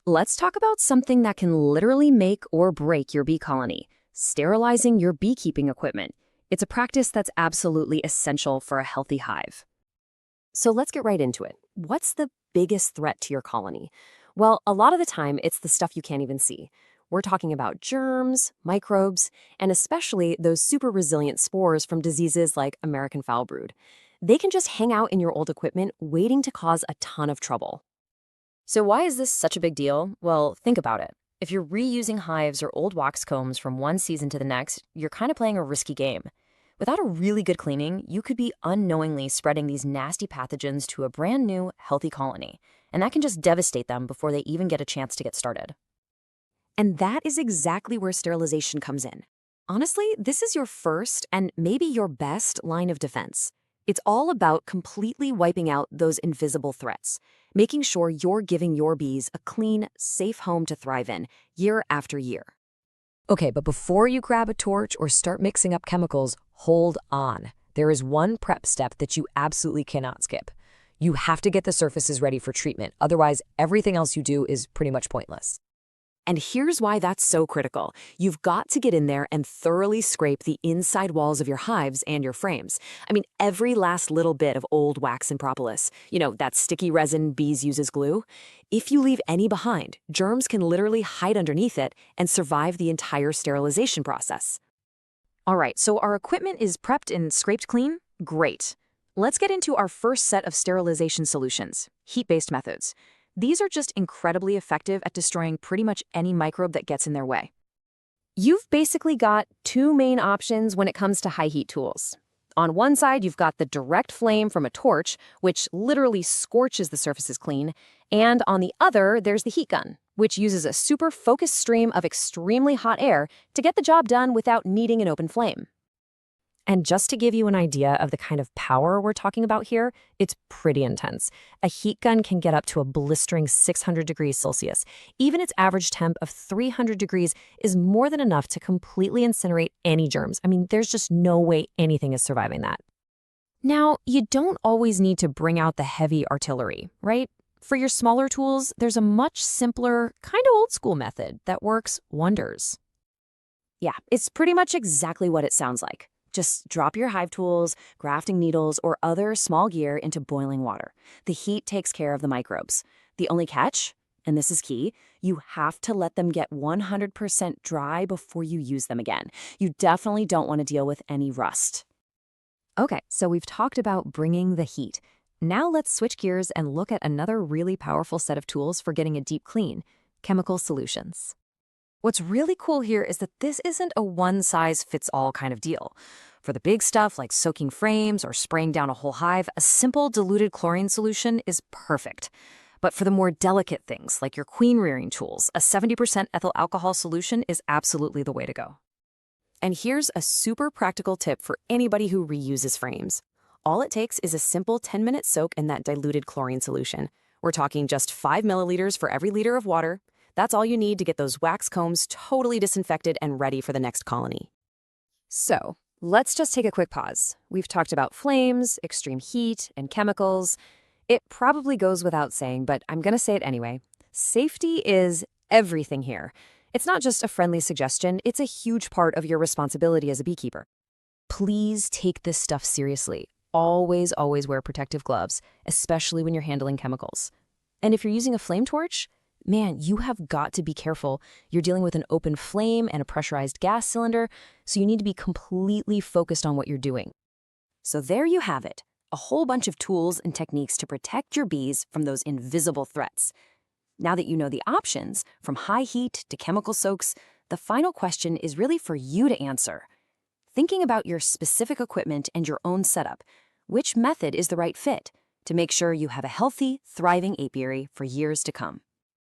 Let's talk about something that can literally make or break your bee colony: sterilizing your beekeeping equipment. It's a practice that's absolutely essential for a healthy hive. So let's get right into it. What's the biggest threat to your colony? Well, a lot of the time, it's the stuff you can't even see. We're talking about germs, microbes, and especially those super resilient spores from diseases like American foul brood. They can just hang out in your old equipment, waiting to cause a ton of trouble. So why is this such a big deal? Well, think about it. If you're reusing hives or old wax combs from one season to the next, you're kind of playing a risky game. Without a really good cleaning, you could be unknowingly spreading these nasty pathogens to a brand new, healthy colony, and that can just devastate them before they even get a chance to get started. And that is exactly where sterilization comes in. Honestly, this is your first and maybe your best line of defense. It's all about completely wiping out those invisible threats, making sure you're giving your bees a clean, safe home to thrive in year after year. Okay, but before you grab a torch or start mixing up chemicals, hold on. There is one prep step that you absolutely cannot skip. You have to get the surfaces ready for treatment. Otherwise, everything else you do is pretty much pointless. And here's why that's so critical. You've got to get in there and thoroughly scrape the inside walls of your hives and your frames. I mean, every last little bit of old wax and propolis, that sticky resin bees use as glue. If you leave any behind, germs can literally hide underneath it and survive the entire sterilization process. All right, so our equipment is prepped and scraped clean? Great. Let's get into our first set of sterilization solutions: heat-based methods. These are just incredibly effective at destroying pretty much any microbe that gets in their way. You've basically got two main options when it comes to high heat tools. On one side, you've got the direct flame from a torch, which literally scorches the surfaces clean, and on the other, there's the heat gun, which uses a super focused stream of extremely hot air to get the job done without needing an open flame. And just to give you an idea of the kind of power we're talking about here, it's pretty intense. A heat gun can get up to a blistering 600 degrees Celsius. Even its average temp of 300 degrees is more than enough to completely incinerate any germs. I mean, there's just no way anything is surviving that. Now, you don't always need to bring out the heavy artillery, right? For your smaller tools, there's a much simpler, kind of old school method that works wonders. Yeah, it's pretty much exactly what it sounds like. Just drop your hive tools, grafting needles, or other small gear into boiling water. The heat takes care of the microbes. The only catch, and this is key, you have to let them get 100% dry before you use them again. You definitely don't want to deal with any rust. Okay, so we've talked about bringing the heat. Now let's switch gears and look at another really powerful set of tools for getting a deep clean: chemical solutions. What's really cool here is that this isn't a one-size-fits-all kind of deal. For the big stuff like soaking frames or spraying down a whole hive, a simple diluted chlorine solution is perfect. But for the more delicate things like your queen rearing tools, a 70% ethyl alcohol solution is absolutely the way to go. And here's a super practical tip for anybody who reuses frames. All it takes is a simple 10-minute soak in that diluted chlorine solution. We're talking just 5 milliliters for every liter of water. That's all you need to get those wax combs totally disinfected and ready for the next colony. So, let's just take a quick pause. We've talked about flames, extreme heat, and chemicals. It probably goes without saying, but I'm going to say it anyway. Safety is everything here. It's not just a friendly suggestion, it's a huge part of your responsibility as a beekeeper. Please take this stuff seriously. Always, always wear protective gloves, especially when you're handling chemicals. And if you're using a flame torch, man, you have got to be careful. You're dealing with an open flame and a pressurized gas cylinder, so you need to be completely focused on what you're doing. So there you have it, a whole bunch of tools and techniques to protect your bees from those invisible threats. Now that you know the options, from high heat to chemical soaks, the final question is really for you to answer. Thinking about your specific equipment and your own setup, which method is the right fit to make sure you have a healthy, thriving apiary for years to come?